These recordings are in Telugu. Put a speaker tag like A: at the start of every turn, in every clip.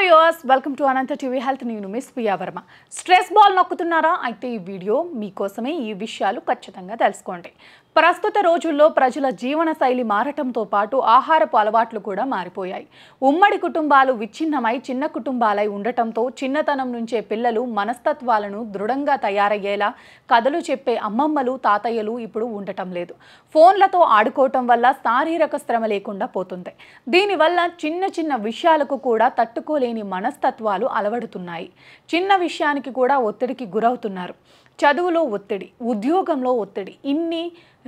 A: Viewers welcome to Anantha TV health. నేను Miss Priya Varma. Stress ball నొక్కుతున్నారా? అయితే ఈ వీడియో మీకోసమే. ఈ విషయాలు ఖచ్చితంగా తెలుసుకోండి. ప్రస్తుత రోజుల్లో ప్రజల జీవన శైలి మారటంతో పాటు ఆహారపు అలవాట్లు కూడా మారిపోయాయి. ఉమ్మడి కుటుంబాలు విచ్ఛిన్నమై చిన్న కుటుంబాలై ఉండటంతో చిన్నతనం నుంచే పిల్లలు మనస్తత్వాలను దృఢంగా తయారయ్యేలా కథలు చెప్పే అమ్మమ్మలు తాతయ్యలు ఇప్పుడు ఉండటం లేదు. ఫోన్లతో ఆడుకోవటం వల్ల శారీరక శ్రమ లేకుండా పోతుంది. దీనివల్ల చిన్న చిన్న విషయాలకు కూడా తట్టుకోలేని మనస్తత్వాలు అలవడుతున్నాయి. చిన్న విషయానికి కూడా ఒత్తిడికి గురవుతున్నారు. చదువులో ఒత్తిడి, ఉద్యోగంలో ఒత్తిడి, ఇన్ని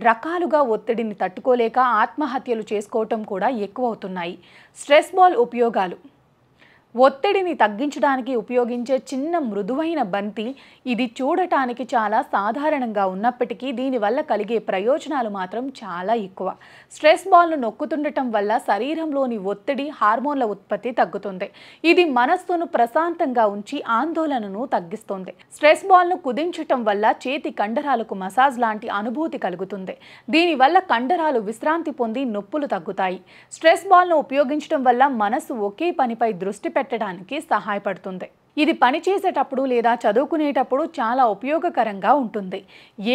A: రకాలుగా ఒత్తిడిని తట్టుకోలేక ఆత్మహత్యలు చేసుకోవటం కూడా ఎక్కువవుతున్నాయి. స్ట్రెస్ బాల్ ఉపయోగాలు: ఒత్తిడిని తగ్గించడానికి ఉపయోగించే చిన్న మృదువైన బంతి. ఇది చూడటానికి చాలా సాధారణంగా ఉన్నప్పటికీ దీనివల్ల కలిగే ప్రయోజనాలు మాత్రం చాలా ఎక్కువ. స్ట్రెస్ బాల్ను నొక్కుతుండటం వల్ల శరీరంలోని ఒత్తిడి, హార్మోన్ల ఉత్పత్తి తగ్గుతుంది. ఇది మనస్సును ప్రశాంతంగా ఉంచి ఆందోళనను తగ్గిస్తుంది. స్ట్రెస్ బాల్ను కుదించటం వల్ల చేతి కండరాలకు మసాజ్ లాంటి అనుభూతి కలుగుతుంది. దీనివల్ల కండరాలు విశ్రాంతి పొంది నొప్పులు తగ్గుతాయి. స్ట్రెస్ బాల్ను ఉపయోగించడం వల్ల మనసు ఒకే పనిపై దృష్టి పెట్టడానికి సహాయపడుతుంది. ఇది పనిచేసేటప్పుడు లేదా చదువుకునేటప్పుడు చాలా ఉపయోగకరంగా ఉంటుంది.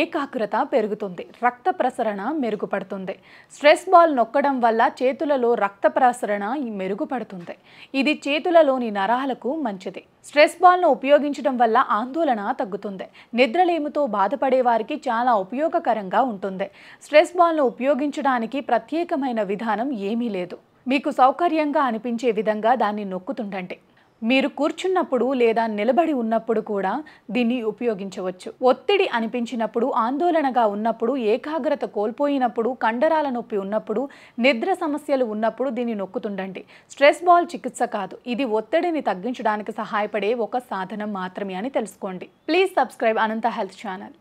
A: ఏకాగ్రత పెరుగుతుంది, రక్త ప్రసరణ మెరుగుపడుతుంది. స్ట్రెస్ బాల్ నొక్కడం వల్ల చేతులలో రక్త ప్రసరణ మెరుగుపడుతుంది. ఇది చేతులలోని నరాలకు మంచిది. స్ట్రెస్ బాల్ను ఉపయోగించడం వల్ల ఆందోళన తగ్గుతుంది. నిద్రలేమితో బాధపడే వారికి చాలా ఉపయోగకరంగా ఉంటుంది. స్ట్రెస్ బాల్ను ఉపయోగించడానికి ప్రత్యేకమైన విధానం ఏమీ లేదు. మీకు సౌకర్యంగా అనిపించే విధంగా దాన్ని నొక్కుతుండండి. మీరు కూర్చున్నప్పుడు లేదా నిలబడి ఉన్నప్పుడు కూడా దీన్ని ఉపయోగించవచ్చు. ఒత్తిడి అనిపించినప్పుడు, ఆందోళనగా ఉన్నప్పుడు, ఏకాగ్రత కోల్పోయినప్పుడు, కండరాల నొప్పి ఉన్నప్పుడు, నిద్ర సమస్యలు ఉన్నప్పుడు దీన్ని నొక్కుతుండండి. స్ట్రెస్ బాల్ చికిత్స కాదు, ఇది ఒత్తిడిని తగ్గించడానికి సహాయపడే ఒక సాధనం మాత్రమే అని తెలుసుకోండి. Please subscribe Anantha health channel.